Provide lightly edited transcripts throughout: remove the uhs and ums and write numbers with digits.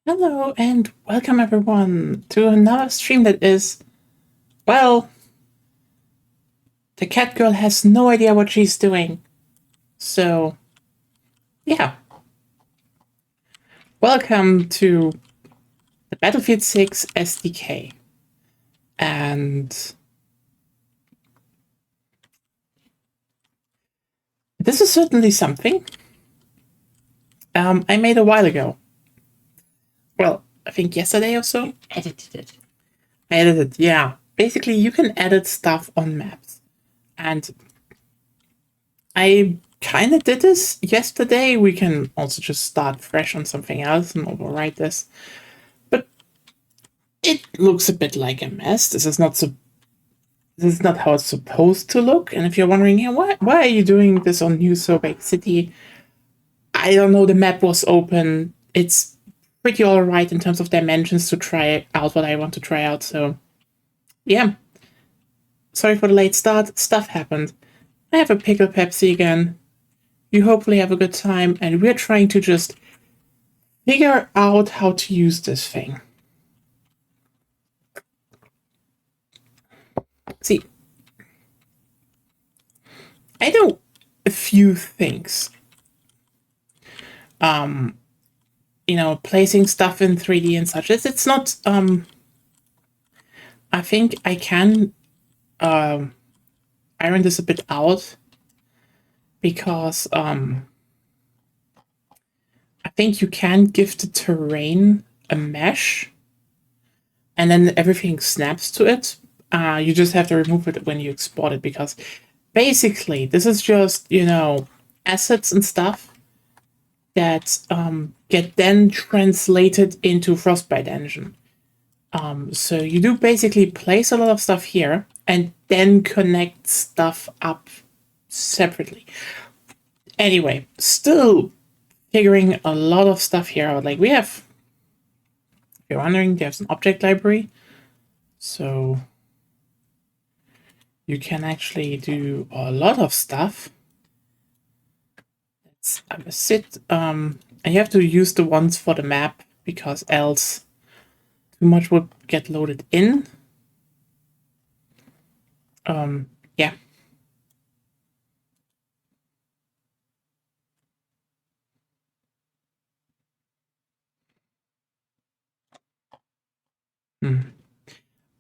Hello and welcome everyone to another stream that is, well, the cat girl has no idea what she's doing. So, yeah, welcome to the Battlefield 6 SDK. And this is certainly something I made a while ago. Well, I think yesterday or so. Edited it. I edited, yeah. Basically, you can edit stuff on maps. And I kind of did this yesterday. We can also just start fresh on something else and overwrite this. But it looks a bit like a mess. This is not how it's supposed to look. And if you're wondering, yeah, why are you doing this on New Sobek City? I don't know. The map was open. It's pretty alright in terms of dimensions to try out what I want to try out. So, yeah. Sorry for the late start. Stuff happened. I have a pickle Pepsi again. You hopefully have a good time, and we're trying to just figure out how to use this thing. See, I know a few things. Placing stuff in 3D and such. It's not. I think I can iron this a bit out because I think you can give the terrain a mesh, and then everything snaps to it. You just have to remove it when you export it because basically this is just assets and stuff that get then translated into Frostbite Engine. So you do basically place a lot of stuff here and then connect stuff up separately. Anyway, still figuring a lot of stuff here out. Like we have, if you're wondering, there's an object library. So you can actually do a lot of stuff. Let's have a sit. And you have to use the ones for the map because else too much would get loaded in. Yeah.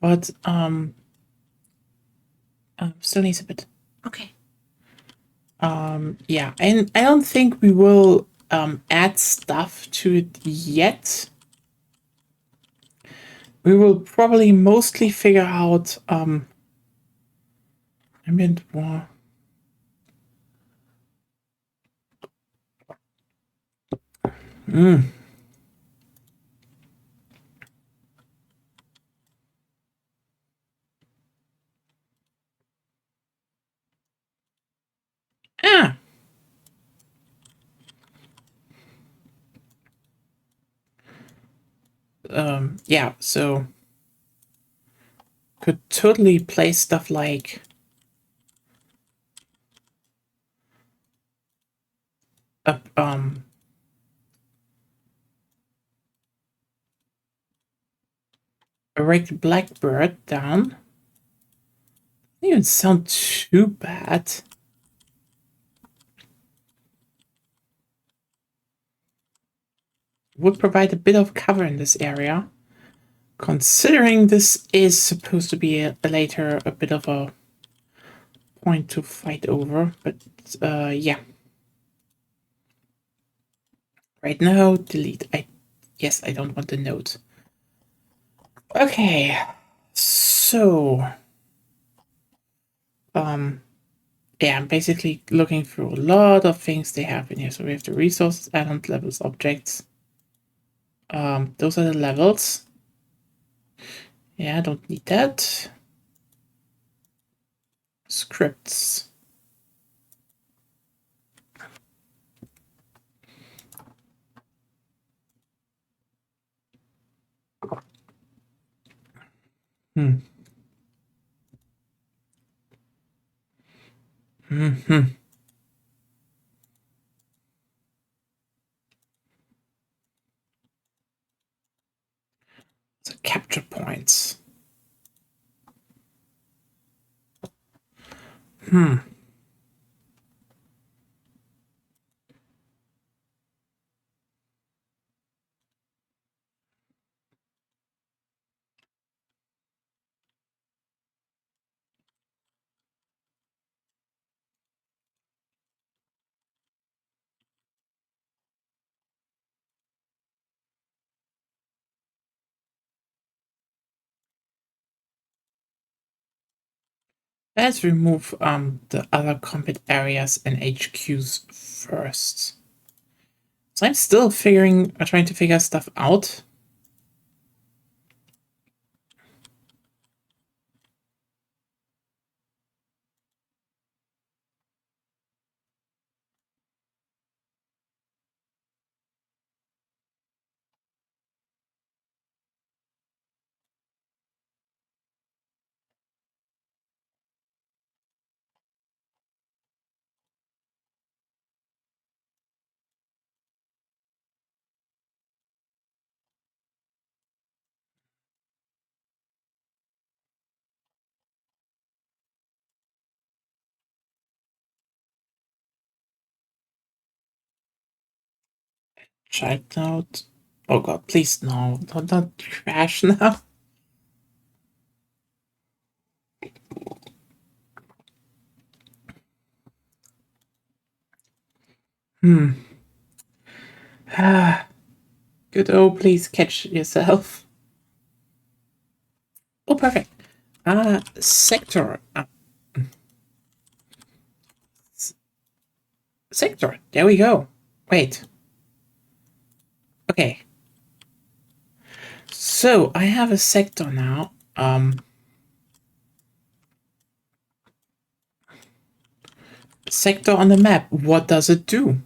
But still needs a bit. Okay. Yeah, and I don't think we will add stuff to it yet. We will probably mostly figure out ambient war. Ah. Yeah, so could totally play stuff like a rigged blackbird down. Doesn't even sound too bad. Would provide a bit of cover in this area. Considering this is supposed to be later a bit of a point to fight over, but yeah. Right now, delete. Yes, I don't want the note. Okay, so yeah, I'm basically looking through a lot of things they have in here. So we have the resources, add-on levels, objects. Those are the levels. Yeah, I don't need that. Scripts. Let's remove the other combat areas and HQs first. So I'm still trying to figure stuff out. Child node. Oh god, please no. Don't crash now. Godot, please catch yourself. Oh, perfect. Sector. Sector. There we go. Wait. Okay. So I have a sector now. Sector on the map. What does it do?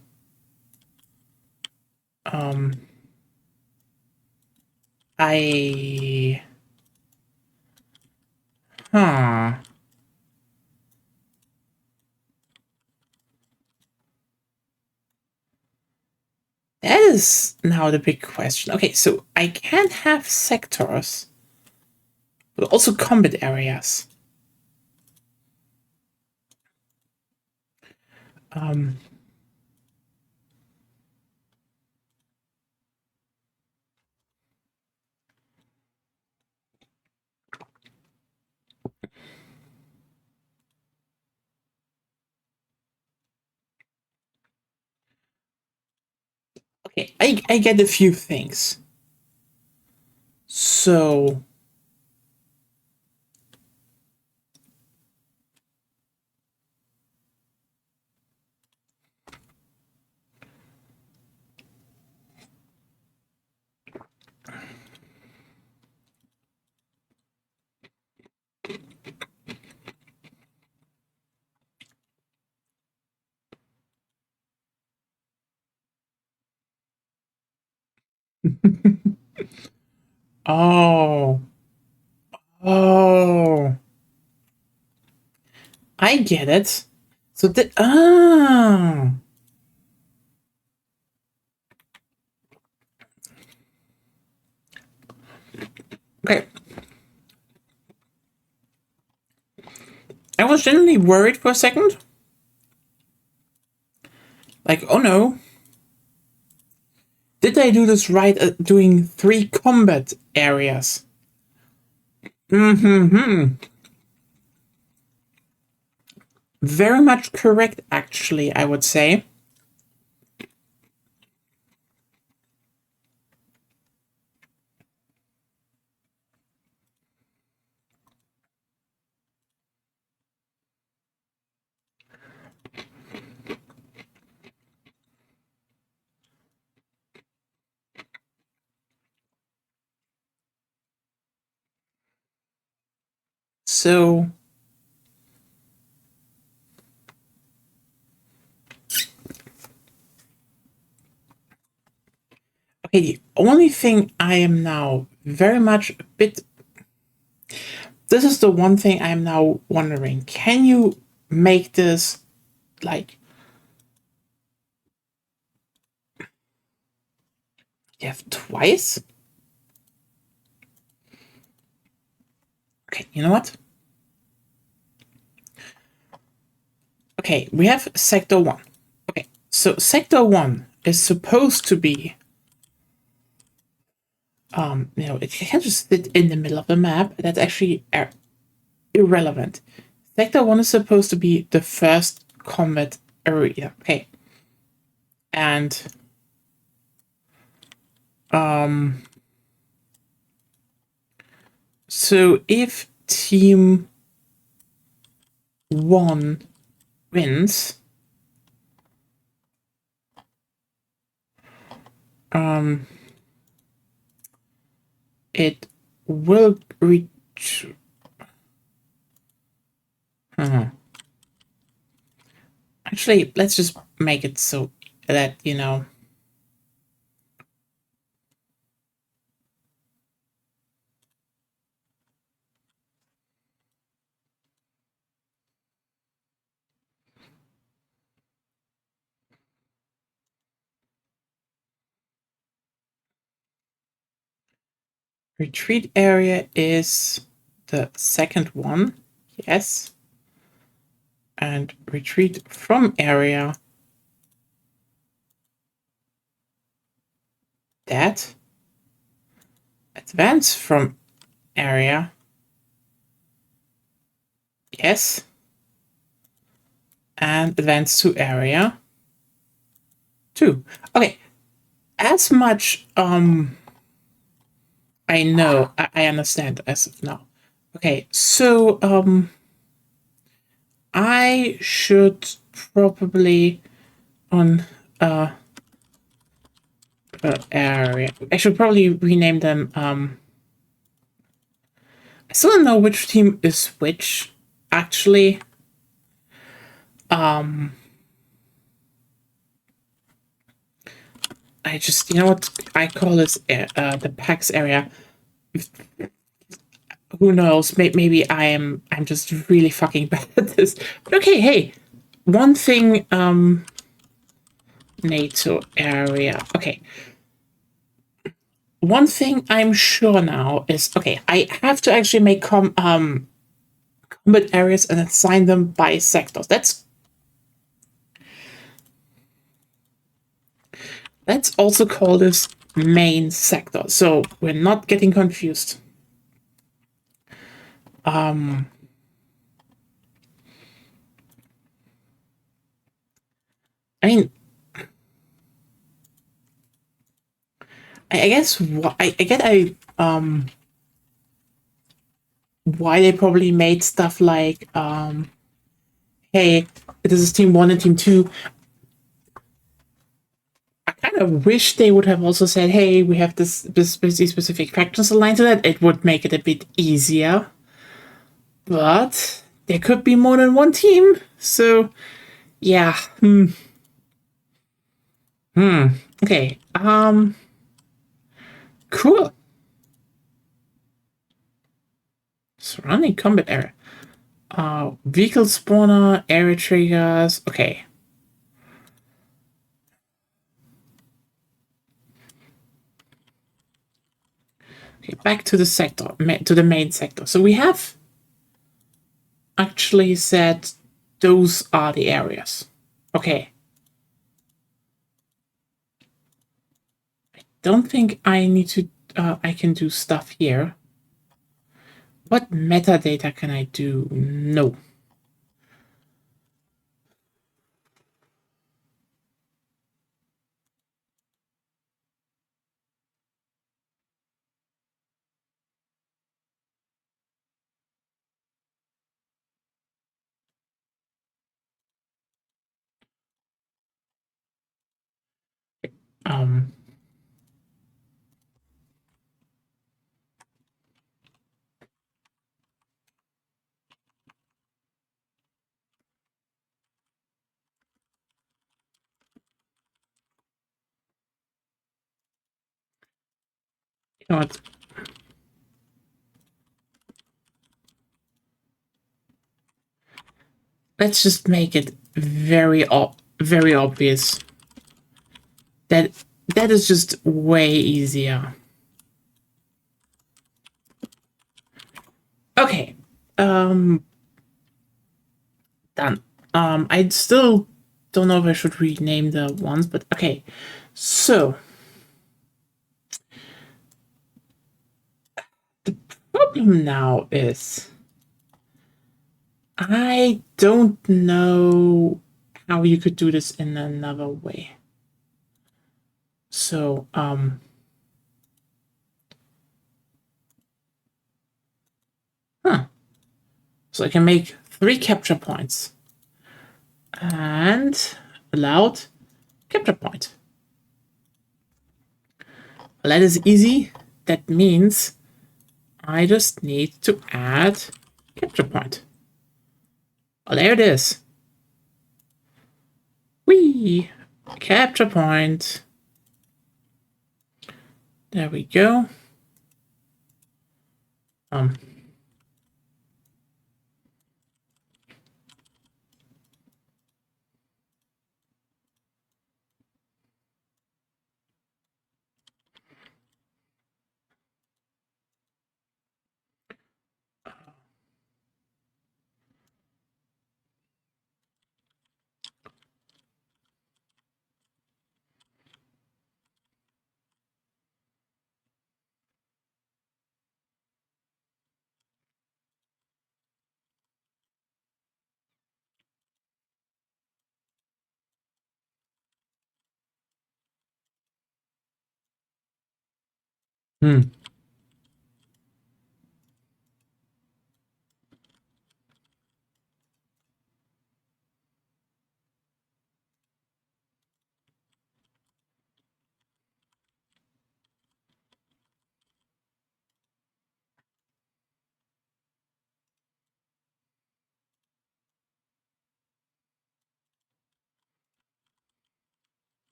Huh. That is now the big question. Okay, so I can have sectors, but also combat areas. Okay, I get a few things. So oh. Oh. I get it. So the okay. I was genuinely worried for a second. Like, oh no. Did I do this right at doing 3 combat areas? Very much correct, actually, I would say. So okay, the only thing I am now very much a bit. This is the one thing I am now wondering. Can you make this like. You have twice? Okay, you know what? Okay, we have sector 1. Okay, so sector 1 is supposed to be, it can't just sit in the middle of the map. That's actually irrelevant. Sector 1 is supposed to be the first combat area. Okay. And, so if team 1 wins, it will reach. Actually, let's just make it so that, retreat area is the second one. Yes. And retreat from area. That. Advance from area. Yes. And advance to area 2. Okay. As much I know, I understand as of now. Okay, so I should probably on area. I should probably rename them. I still don't know which team is which. Actually, I just, you know what, I call this the PAX area. Who knows? Maybe I'm just really fucking bad at this. But okay, hey, one thing. NATO area. Okay. One thing I'm sure now is, okay, I have to actually make combat areas and assign them by sectors. Let's also call this main sector, so we're not getting confused. I mean, I guess I get why they probably made stuff like hey, this is team 1 and team 2. I kind of wish they would have also said, hey, we have this specific factions aligned to that. It would make it a bit easier. But there could be more than one team. So, yeah. Okay. Cool. Surrounding combat area. Vehicle spawner, area triggers. Okay. Okay, back to the sector, to the main sector. So we have actually said those are the areas. Okay. I don't think I need to, I can do stuff here. What metadata can I do? No. Um, you know what? Let's just make it very obvious that is just way easier. Okay. Done. I still don't know if I should rename the ones, but okay. So the problem now is I don't know how you could do this in another way. So, So I can make 3 capture points and allowed capture point. Well, that is easy. That means I just need to add capture point. Well, there it is. Whee! Capture point. There we go.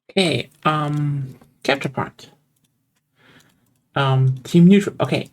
Okay, capture point. Team neutral. Okay.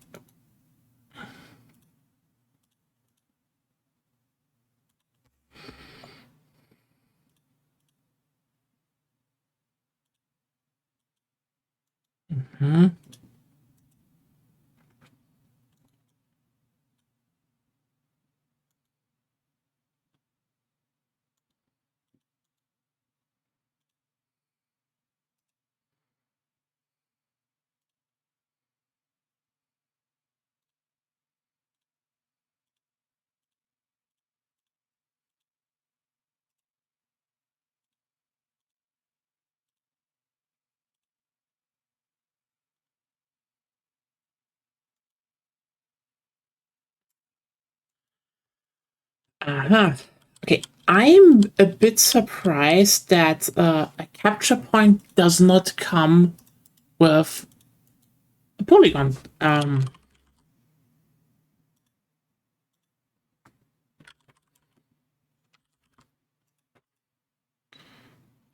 Okay, I'm a bit surprised that a capture point does not come with a polygon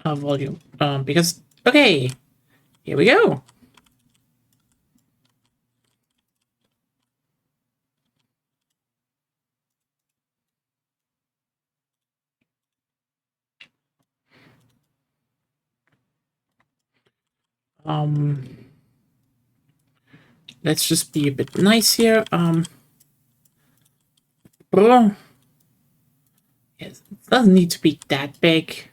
volume. Because okay, here we go. Let's just be a bit nice here. Oh, yes, it doesn't need to be that big.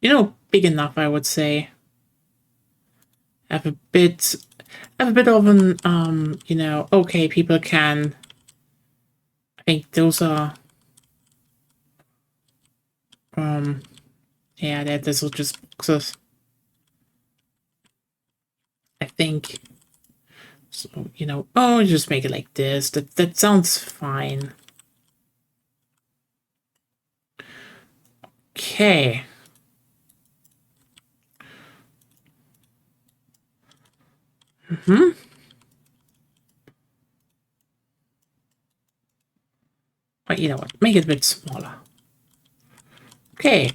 You know, big enough, I would say. Have a bit of an you know, okay, people can. I think those are yeah, that this will just boxes. I think. So, you know, oh, just make it like this. That sounds fine. Okay. But you know what? Make it a bit smaller. Okay.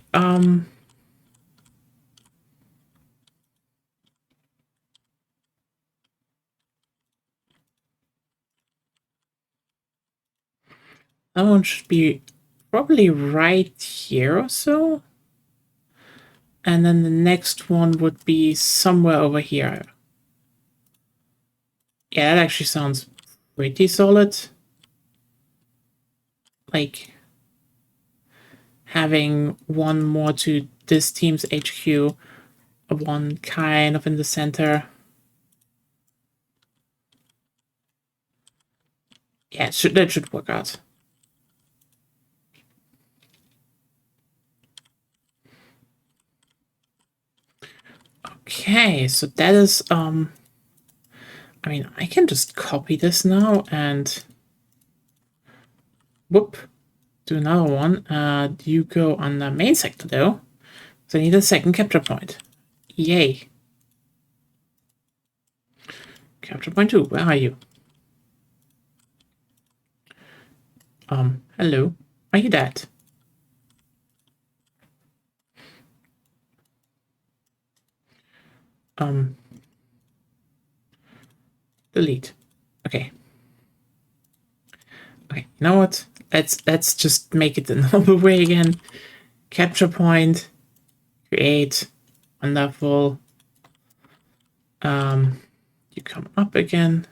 That one should be probably right here or so. And then the next one would be somewhere over here. Yeah, that actually sounds pretty solid. Like having one more to this team's HQ, one kind of in the center. Yeah, that should work out. Okay, so that is, I mean, I can just copy this now and whoop, do another one. You go on the main sector though, so I need a second capture point. Yay. Capture point 2, where are you? Hello. Are you dead? Delete. Okay. Okay, you know what? Let's just make it the normal way again. Capture point, create, wonderful. You come up again.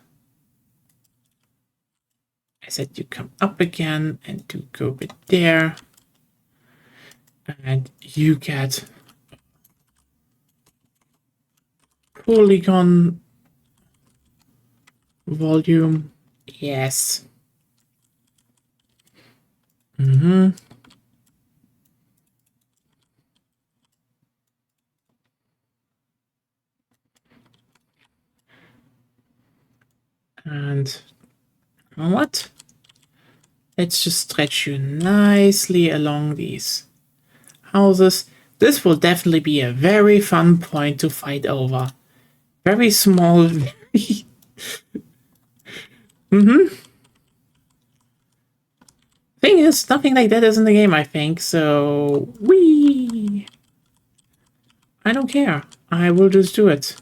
I said you come up again and do go bit there. And you get polygon volume. Yes. And you know what? Let's just stretch you nicely along these houses. This will definitely be a very fun point to fight over. Very small, very... Thing is, nothing like that is in the game, I think, so... Whee! I don't care. I will just do it.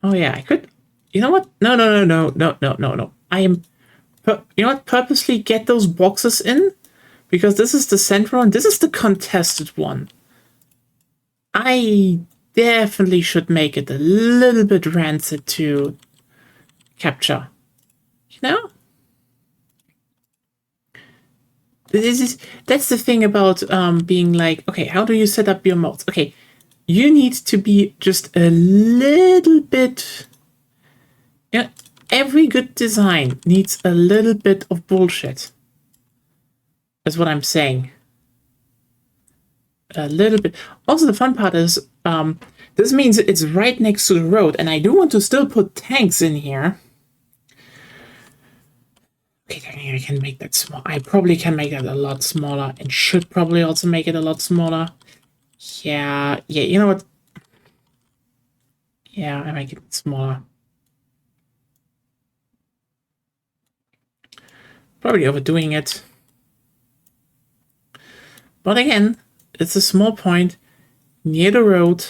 Oh yeah, I could... You know what? No. I am... You know what? Purposely get those boxes in, because this is the central and this is the contested one. I definitely should make it a little bit rancid to capture. You know? That's the thing about being like, okay, how do you set up your modes? Okay, you need to be just a little bit... Yeah, every good design needs a little bit of bullshit. That's what I'm saying. A little bit. Also, the fun part is, this means it's right next to the road, and I do want to still put tanks in here. Okay, I can make that small. I probably can make that a lot smaller, and should probably also make it a lot smaller. Yeah, you know what? Yeah, I make it smaller. Probably overdoing it. But again, it's a small point near the road.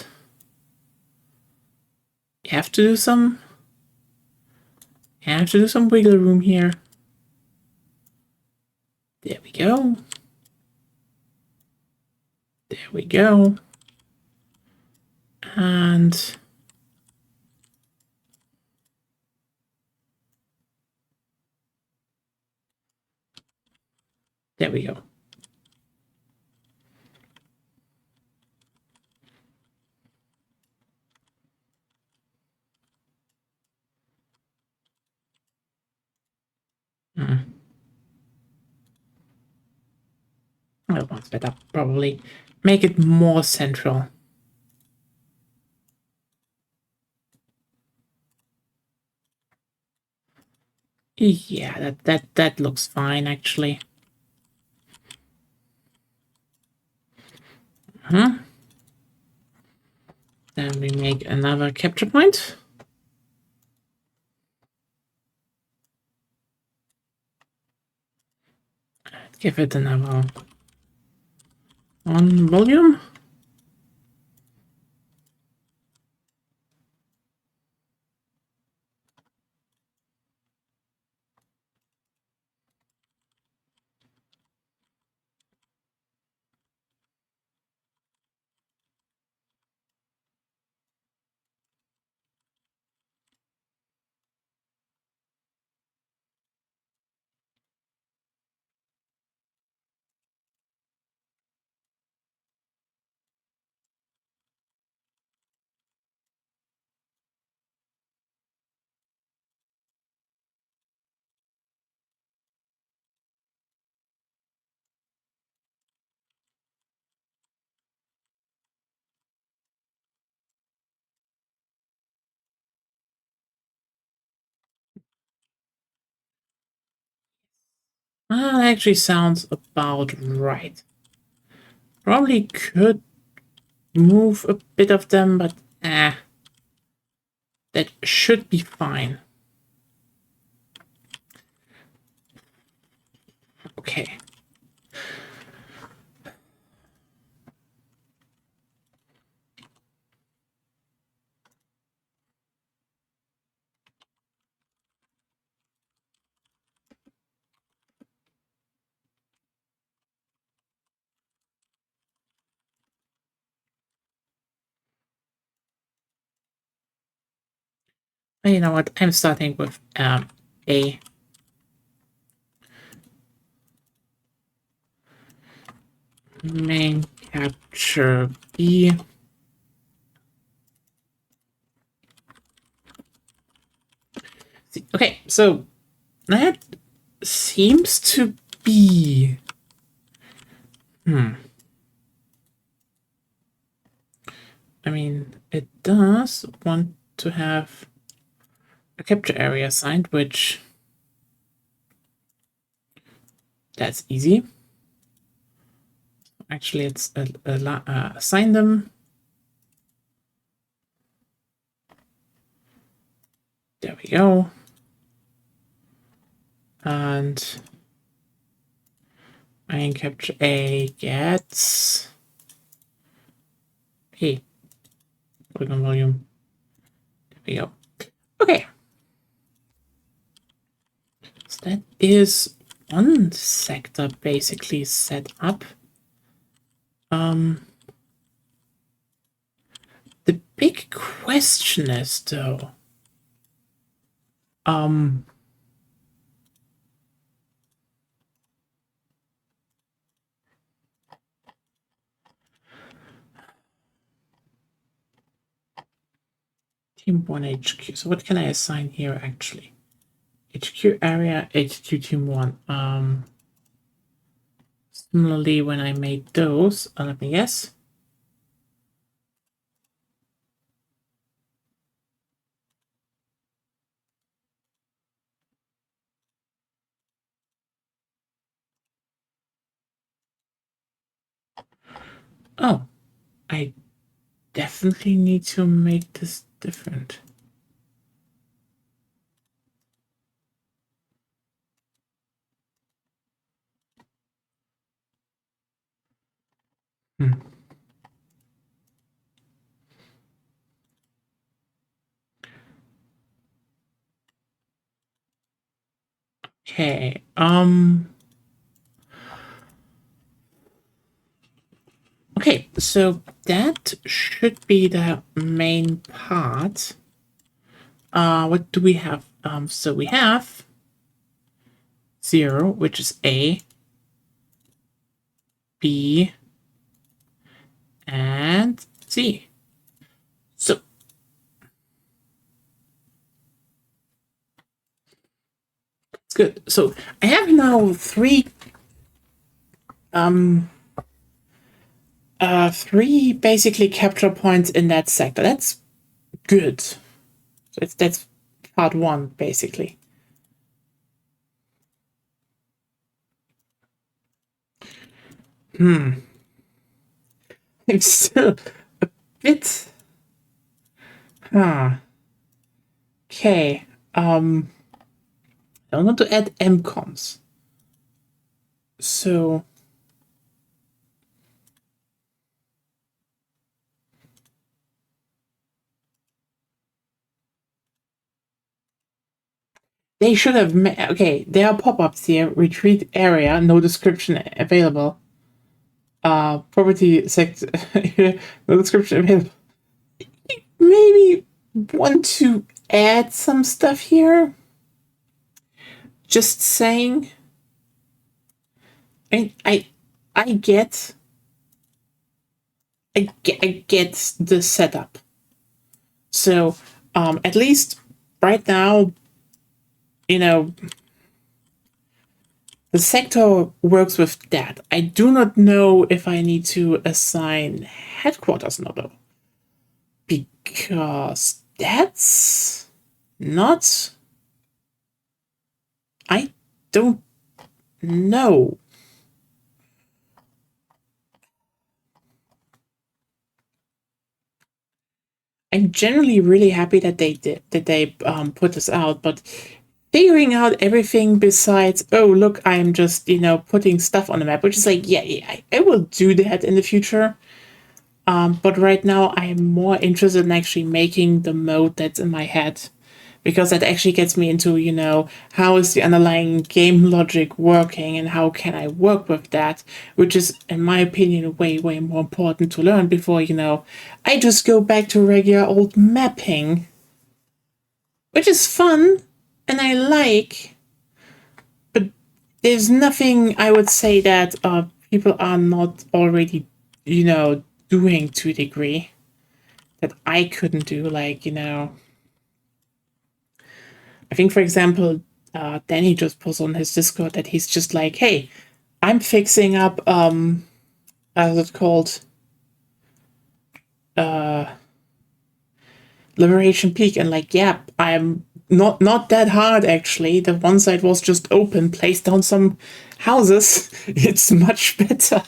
You have to do some... wiggle room here. There we go. There we go. And... there we go. That one's better, probably. Make it more central. Yeah, that looks fine, actually. Then we make another capture point. Give it another one volume. That actually sounds about right. Probably could move a bit of them, but that should be fine. Okay. You know what? I'm starting with A. Main capture B. Okay, so that seems to be... I mean, it does want to have a capture area assigned, which... That's easy. Actually, let's assign them. There we go. And main capture A gets P. Polygon volume. There we go. Okay. So that is one sector basically set up. The big question is though, Team 1 HQ. So what can I assign here actually? HQ area, HQ Team 1. Similarly, when I made those, let me guess. Oh, I definitely need to make this different. Okay, okay, so that should be the main part. What do we have? So we have 0, which is A, B, and C. So it's good. So I have now three basically capture points in that sector. That's good. So that's part 1 basically. I'm still a bit okay. I want to add mcoms. So they should have okay, there are pop-ups here. Retreat area, no description available. Property sector, no description available. Maybe want to add some stuff here. Just saying. I get the setup. So at least right now, you know, the sector works with that. I do not know if I need to assign headquarters though, because that's not... I don't no. I'm generally really happy that they put this out, but figuring out everything besides, oh look, I'm just putting stuff on the map, which is like, yeah, I will do that in the future. But right now I am more interested in actually making the mode that's in my head, because that actually gets me into, how is the underlying game logic working and how can I work with that, which is, in my opinion, way, way more important to learn before, I just go back to regular old mapping, which is fun and I like, but there's nothing I would say that people are not already, doing to a degree that I couldn't do. Like, I think, for example, Danny just posted on his Discord that he's just like, hey, I'm fixing up, how's it called? Liberation Peak. And like, yeah, I'm not that hard actually. The one side was just open, place down some houses. It's much better.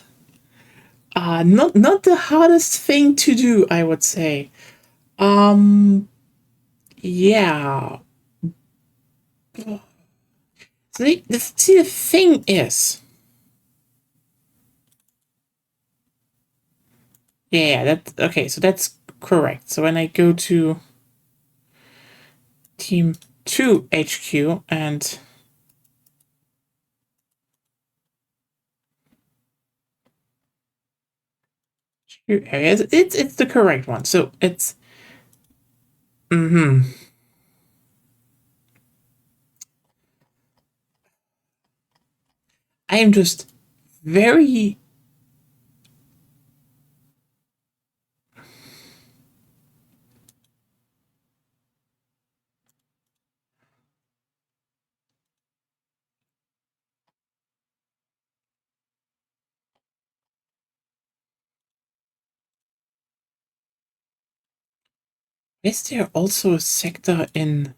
Not the hardest thing to do, I would say. Yeah. So the thing is, yeah, that okay. So that's correct. So when I go to Team 2 HQ and areas, it's the correct one. So it's I am just very. Is there also a sector in?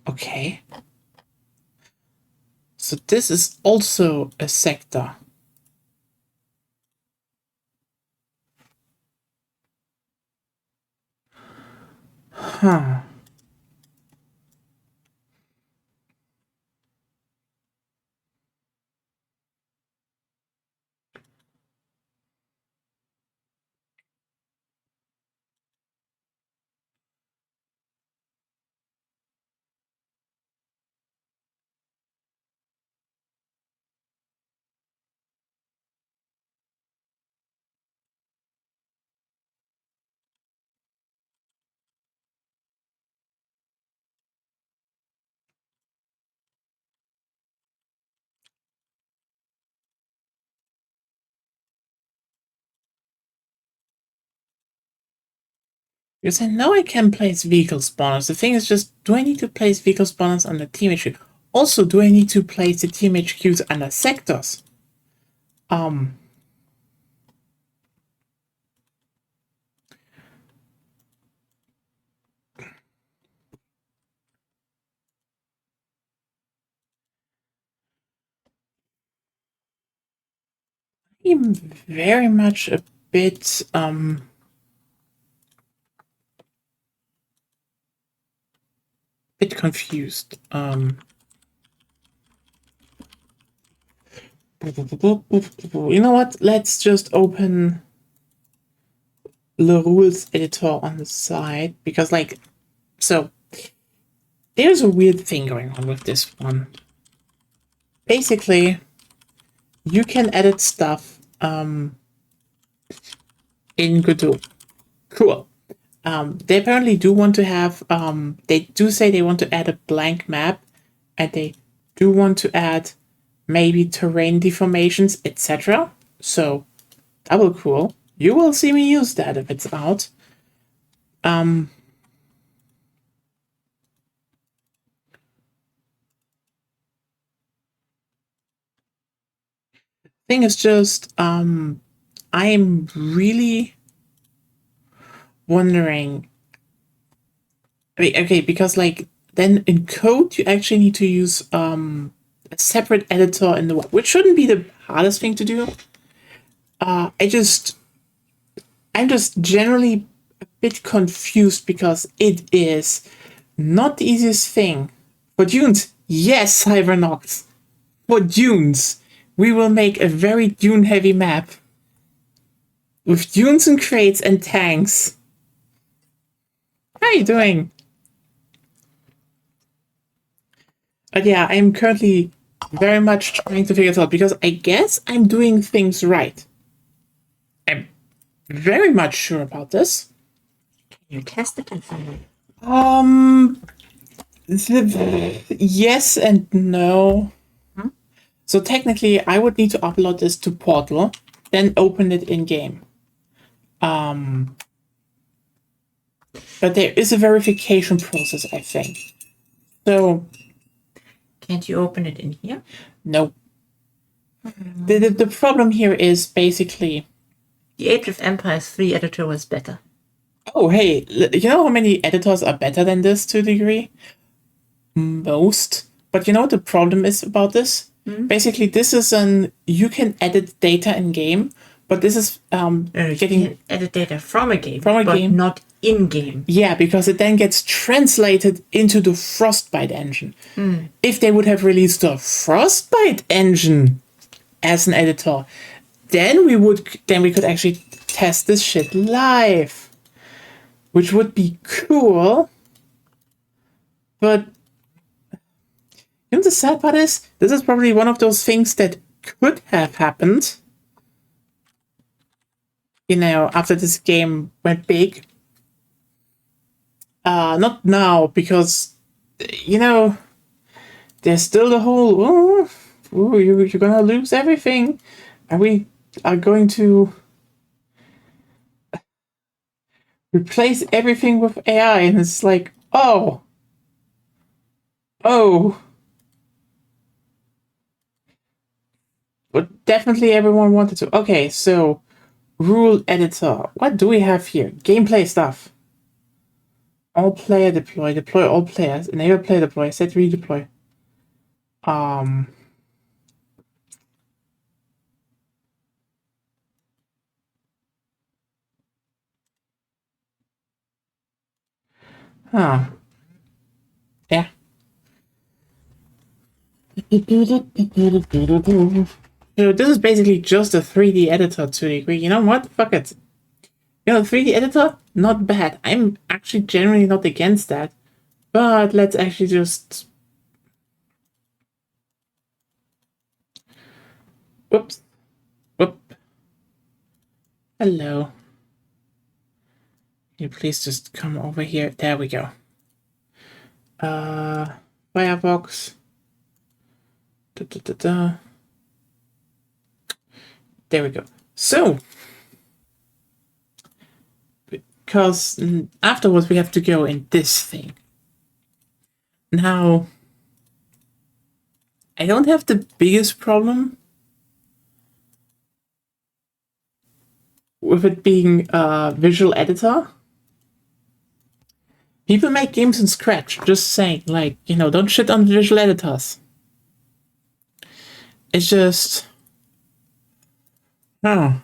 Okay. So this is also a sector. Huh. Because I know I can place vehicle spawners. The thing is just, do I need to place vehicle spawners on the team HQ? Also, do I need to place the team HQs under sectors? I'm very much a bit confused. You know what? Let's just open the rules editor on the side, because like, so there's a weird thing going on with this one. Basically, you can edit stuff in Godot. Cool. They apparently do want to have, they do say they want to add a blank map, and they do want to add maybe terrain deformations, etc. So, double cool. You will see me use that if it's out. Thing is just, I'm really wondering. I mean, okay, because like then in code you actually need to use a separate editor in the web, which shouldn't be the hardest thing to do. I'm just generally a bit confused because it is not the easiest thing. For dunes, yes, Cybernox. For dunes, we will make a very dune heavy map with dunes and crates and tanks. How are you doing? But yeah, I'm currently very much trying to figure it out because I guess I'm doing things right. I'm very much sure about this. You test it and find out. Um, yes and no. So technically, I would need to upload this to Portal, then open it in game. But there is a verification process, I think. So Can't you open it in here? no. The problem here is basically, The Age of Empires 3 editor was better. oh hey, you know how many editors are better than this to a degree? Most. But you know what the problem is about this? Basically, this is you can edit data in game, but this is You can edit data from a game, From a but game. not in game. Yeah, because it then gets translated into the Frostbite engine. If they would have released the Frostbite engine as an editor, then we could actually test this shit live, which would be cool. But you know the sad part is, this is probably one of those things that could have happened. You know, after this game went big. Not now, because you know there's still the whole you're gonna lose everything, and we are going to replace everything with AI, and it's like, oh, but definitely everyone wanted to. Okay, so rule editor. What do we have here? Gameplay stuff. All player deploy all players, enable player deploy, set redeploy. Um, huh. Yeah. So this is basically just a 3D editor to a degree. You know what? Fuck it. You know, 3D editor, not bad. I'm actually generally not against that. But let's actually just... Whoops. Whoop. Hello. Can you please just come over here? There we go. Firebox. Da, da, da, da. There we go. So, because afterwards we have to go in this thing. Now, I don't have the biggest problem with it being a visual editor. People make games in Scratch, just saying, like, you know, don't shit on visual editors. It's just... Oh.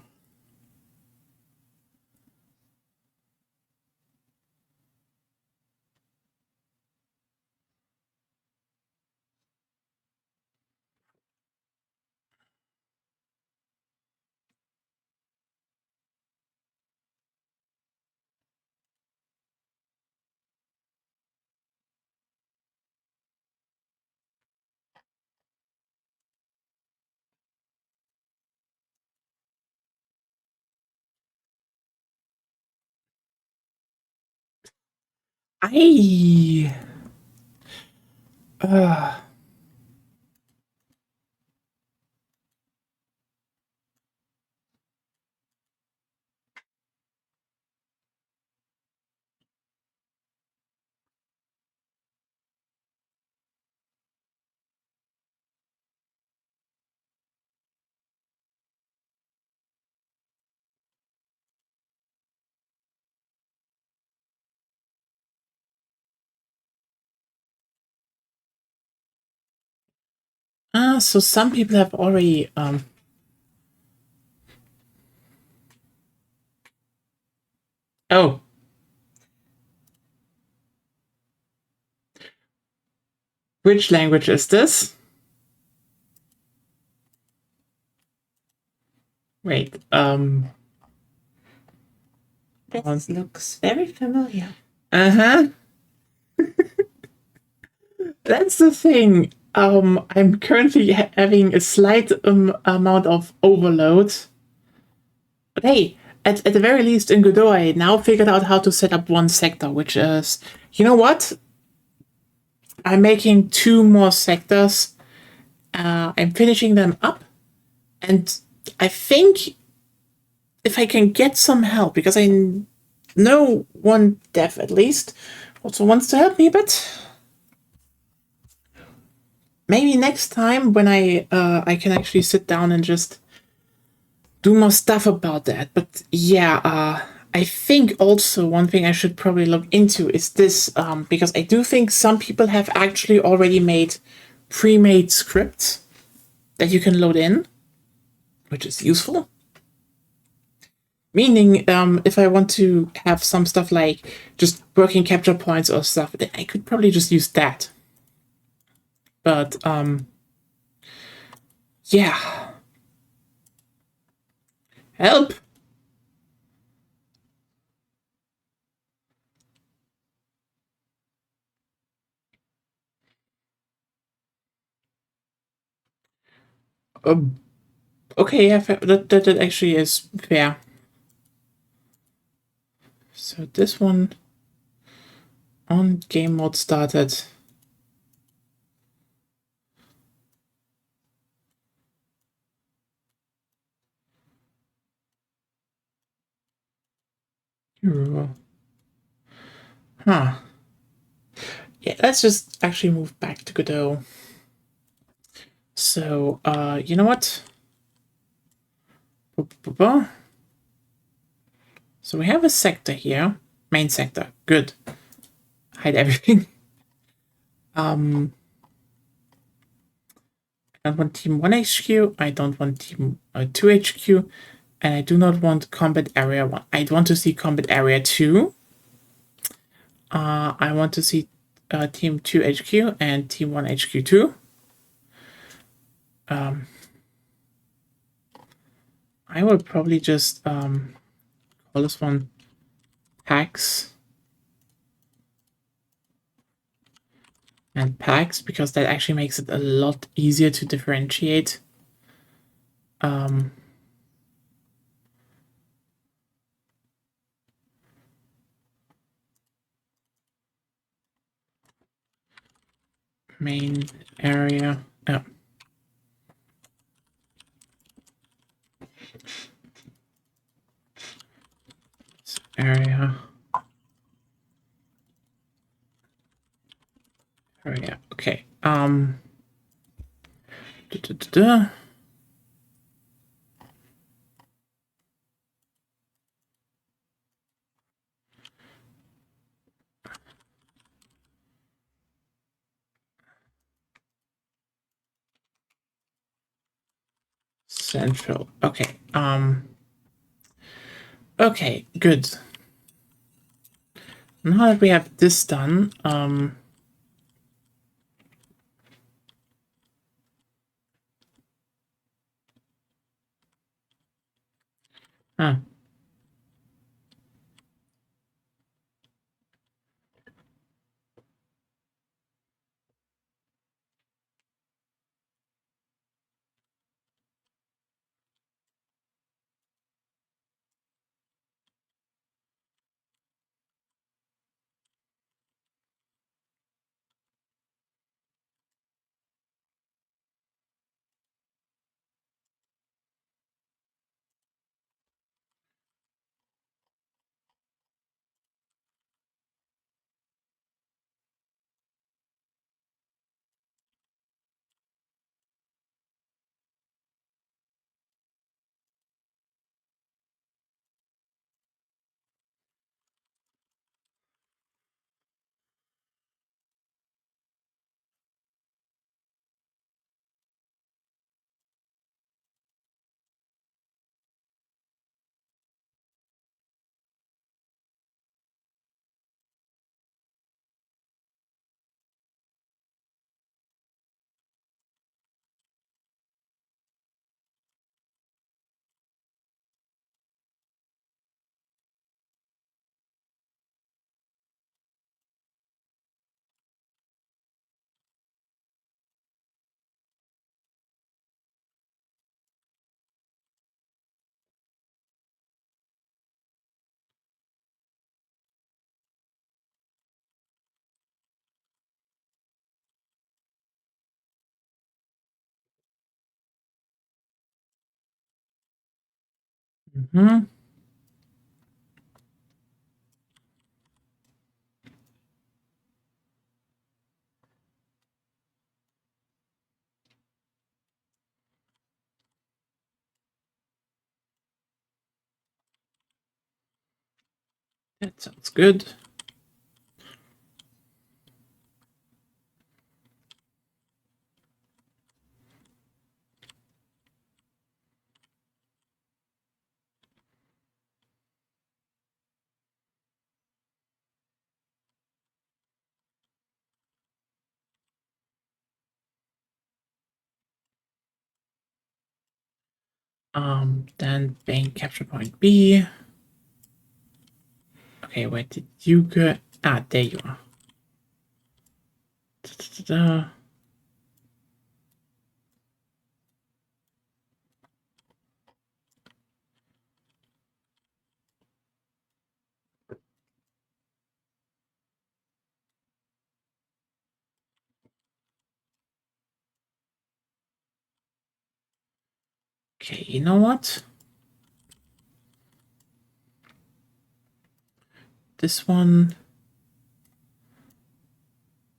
I... So some people have already oh. Which language is this? Wait, This looks very familiar. uh-huh. That's the thing. I'm currently having a slight amount of overload. But hey, at the very least in Godot, I now figured out how to set up one sector, which is, you know what? I'm making 2 more sectors. I'm finishing them up. And I think if I can get some help, because I know one dev at least also wants to help me a bit. Maybe next time when I can actually sit down and just do more stuff about that. But yeah, I think also one thing I should probably look into is this, because I do think some people have actually already made pre-made scripts that you can load in, which is useful. Meaning, if I want to have some stuff like just working capture points or stuff, then I could probably just use that. But yeah, help. Okay, yeah, that actually is fair. So this one on game mode started. Huh. Yeah, let's just actually move back to Godot. So, you know what? So we have a sector here. Main sector. Good. Hide everything. I don't want team 1 HQ. I don't want team 2 HQ. And I do not want combat area 1. I want to see combat area 2. I want to see team 2 HQ and team 1 HQ 2. I will probably just call this one packs and packs, because that actually makes it a lot easier to differentiate. Main area. Oh. Area. Area. Okay. Central. Okay. Okay, good. Now that we have this done, huh. Hmm. That sounds good. Then bank capture point B. Okay, where did you go? Ah, there you are. Da-da-da-da. Okay, you know what? This one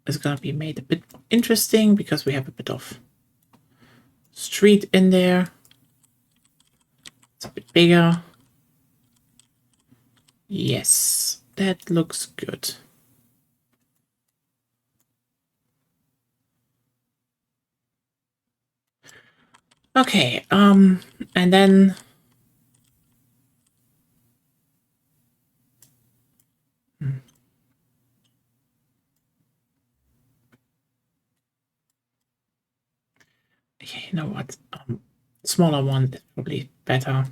is gonna be made a bit more interesting because we have a bit of street in there. It's a bit bigger. Yes, that looks good. Okay, and then okay, you know what? Smaller one probably better.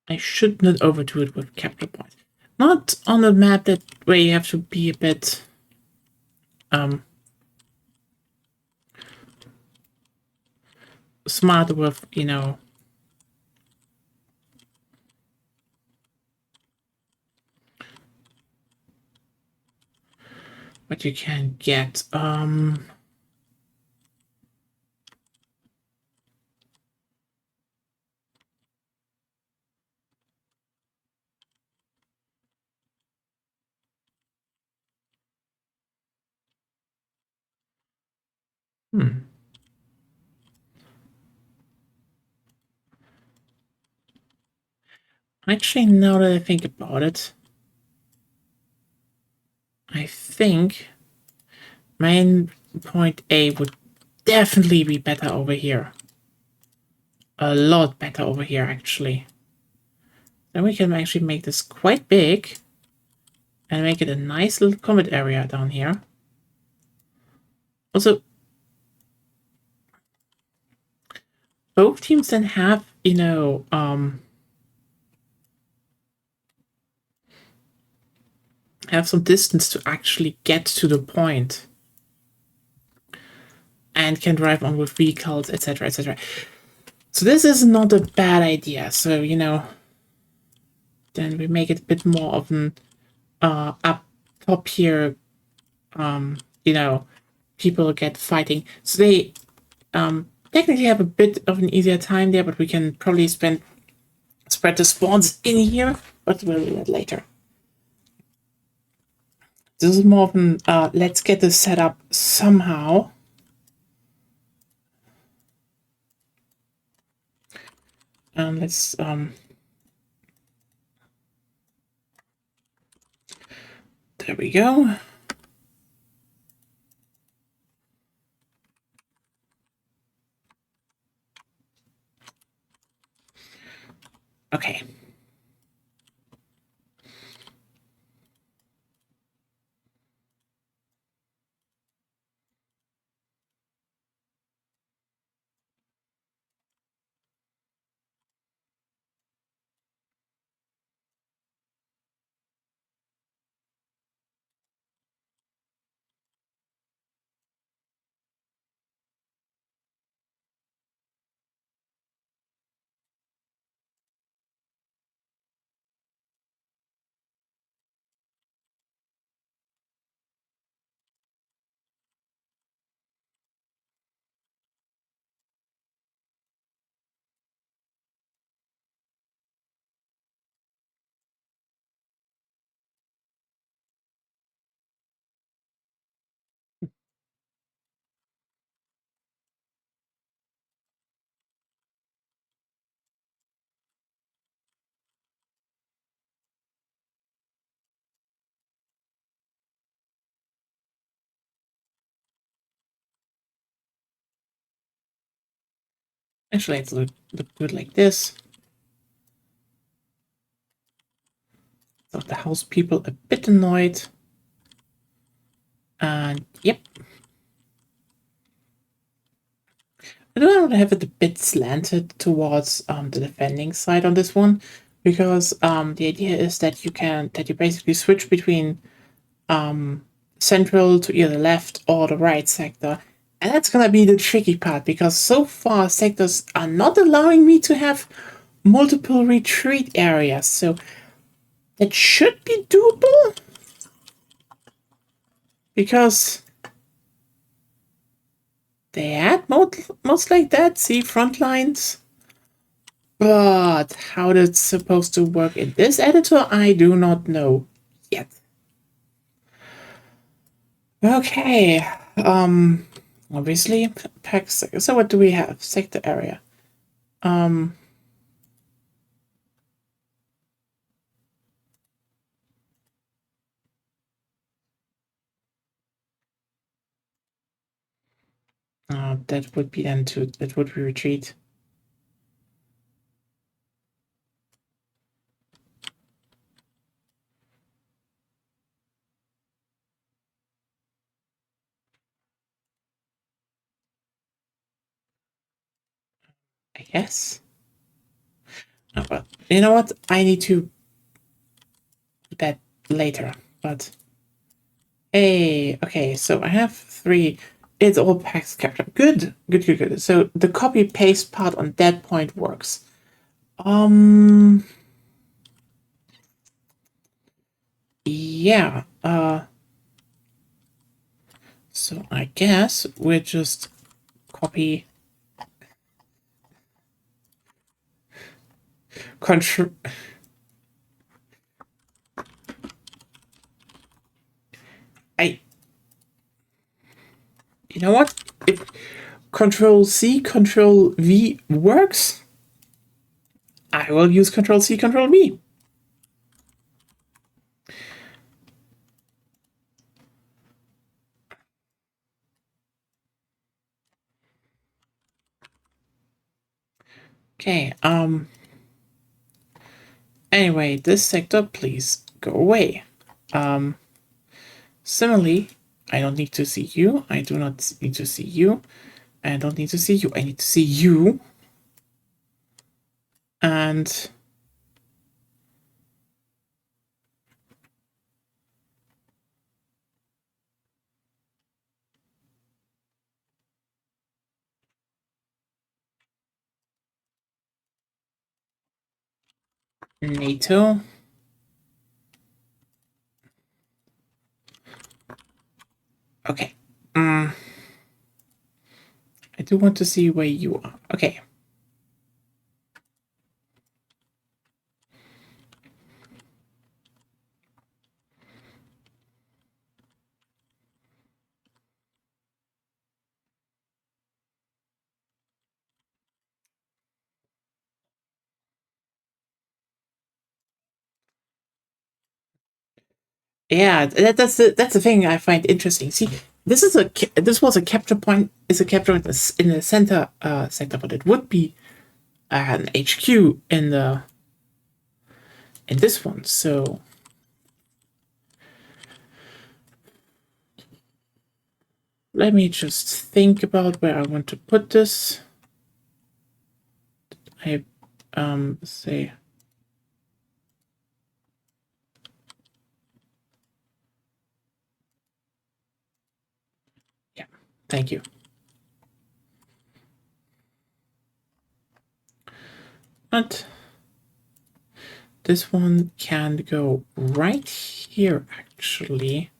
I should not overdo it with capture points. Not on a map that where you have to be a bit smart with, you know, what you can get. Actually, now that I think about it, I think main point A would definitely be better over here. A lot better over here, actually. Then we can actually make this quite big and make it a nice little combat area down here. Also, both teams then have, you know, have some distance to actually get to the point and can drive on with vehicles, etc., etc. So this is not a bad idea. So, you know, then we make it a bit more of an up top here, you know, people get fighting. So they technically have a bit of an easier time there, but we can probably spread the spawns in here, but we'll do that later. This is more of an let's get this set up somehow. Let's there we go. Okay. Actually, it's look good like this. So the house people a bit annoyed. And yep. I don't want to have it a bit slanted towards the defending side on this one, because the idea is that you basically switch between central to either left or the right sector. And that's gonna be the tricky part, because so far sectors are not allowing me to have multiple retreat areas. So that should be doable, because they had most like that, see, front lines. But how that's supposed to work in this editor, I do not know yet. Okay, obviously, pack. So what do we have? Sector area. That would be then that would be retreat. I guess. Oh, but you know what? I need to do that later. But hey, okay. So I have 3. It's all packs captured. Good, good, good, good. So the copy paste part on that point works. Yeah. So I guess we'll just copy control. You know what? If Control C, Control V works, I will use Control C, Control V. Okay, anyway, this sector, please go away. Similarly, I don't need to see you. I do not need to see you. I don't need to see you. I need to see you. And NATO. Okay. I do want to see where you are. Okay. Yeah, that's the thing I find interesting. See, this was a capture point. Is a capture in the center sector, but it would be an HQ in this one. So let me just think about where I want to put this. I say. Yeah, thank you. But this one can go right here, actually.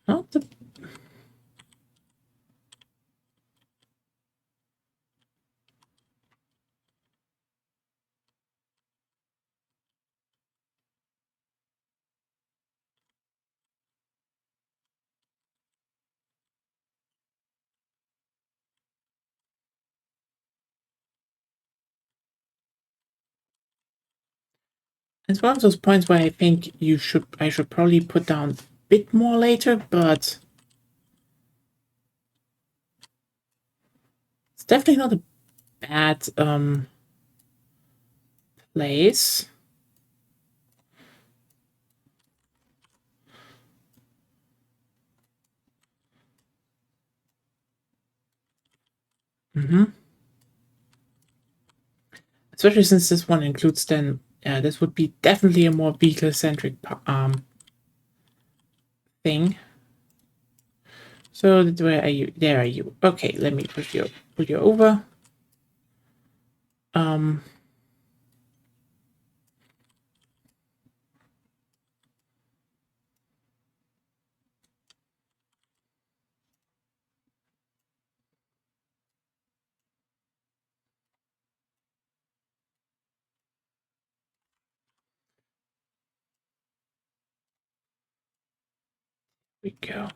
Not the. It's one of those points where I think I should probably put down a bit more later, but It's definitely not a bad place. Especially since this one includes then, this would be definitely a more vehicle-centric thing. So where are you? There are you. Okay, let me put you over. We go.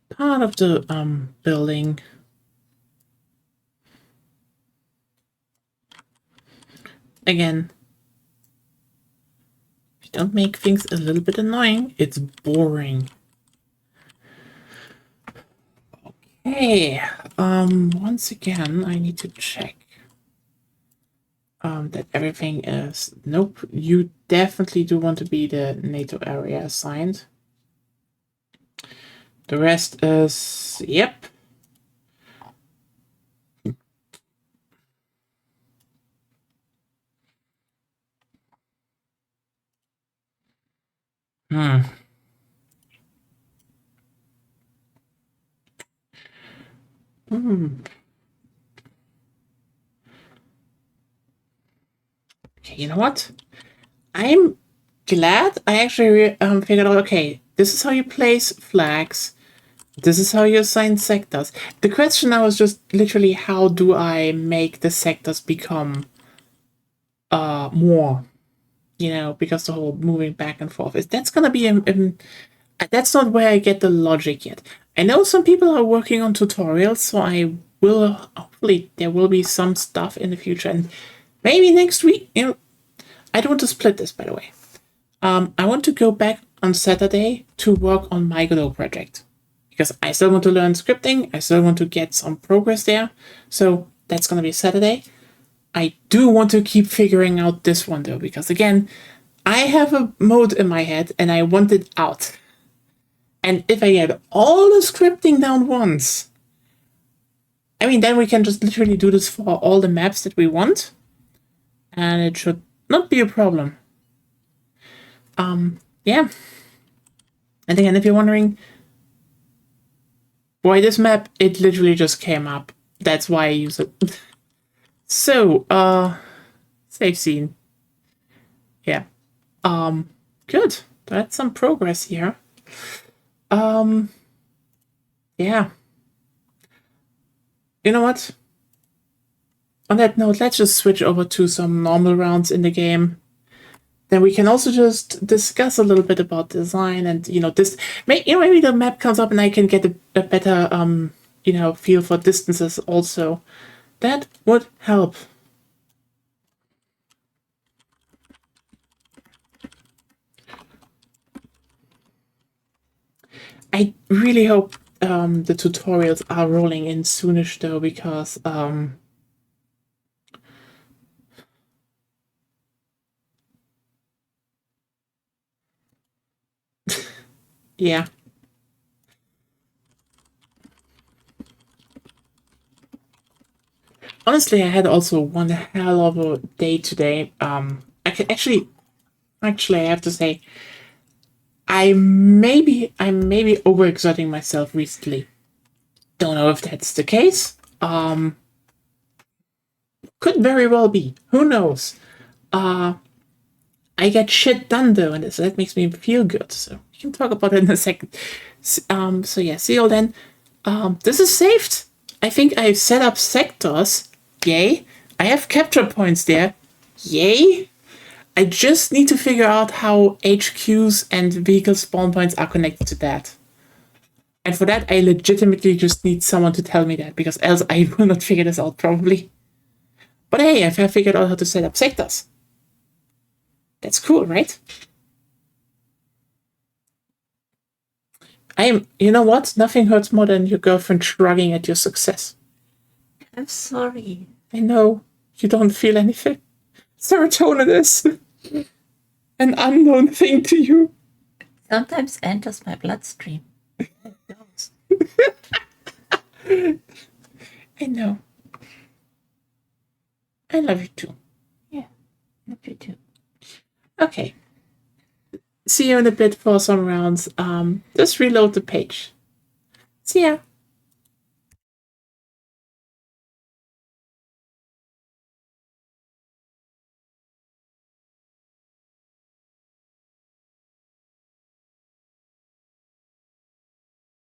Part of the building. Again, if you don't make things a little bit annoying, it's boring. Okay, once again, I need to check that everything is... Nope, you definitely do want to be the NATO area assigned. The rest is... Yep. Hmm. Okay, you know what? I'm glad I actually figured out, okay, this is how you place flags. This is how you assign sectors. The question now is just literally how do I make the sectors become more, you know, because the whole moving back and forth is that's gonna be that's not where I get the logic yet. I know some people are working on tutorials, so I will hopefully there will be some stuff in the future, and maybe next week. You know, I don't want to split this, by the way. I want to go back on Saturday to work on my Godot project because I still want to learn scripting. I still want to get some progress there. So that's going to be Saturday. I do want to keep figuring out this one though, because again, I have a mode in my head and I want it out. And if I get all the scripting down once, I mean, then we can just literally do this for all the maps that we want. And it should not be a problem. Yeah. And again, if you're wondering why this map, it literally just came up. That's why I use it. So, save scene. Yeah. Good. That's some progress here. Yeah. You know what? On that note, let's just switch over to some normal rounds in the game. Then we can also just discuss a little bit about design and this. Maybe the map comes up and I can get a better feel for distances also. That would help. I really hope the tutorials are rolling in soonish though, because yeah. Honestly, I had also one hell of a day today. I can actually I have to say, I'm maybe overexerting myself recently. Don't know if that's the case. Could very well be. Who knows? I get shit done though, and so that makes me feel good. So we can talk about it in a second. So yeah, see you all then. This is saved. I think I've set up sectors. Yay. I have capture points there. Yay. I just need to figure out how HQs and vehicle spawn points are connected to that. And for that, I legitimately just need someone to tell me that, because else I will not figure this out probably. But hey, I've figured out how to set up sectors. That's cool, right? You know what? Nothing hurts more than your girlfriend shrugging at your success. I'm sorry. I know. You don't feel anything. Serotonin is an unknown thing to you. Sometimes enters my bloodstream. I know. I love you too. Yeah, love you too. Okay. See you in a bit for some rounds. Just reload the page. See ya.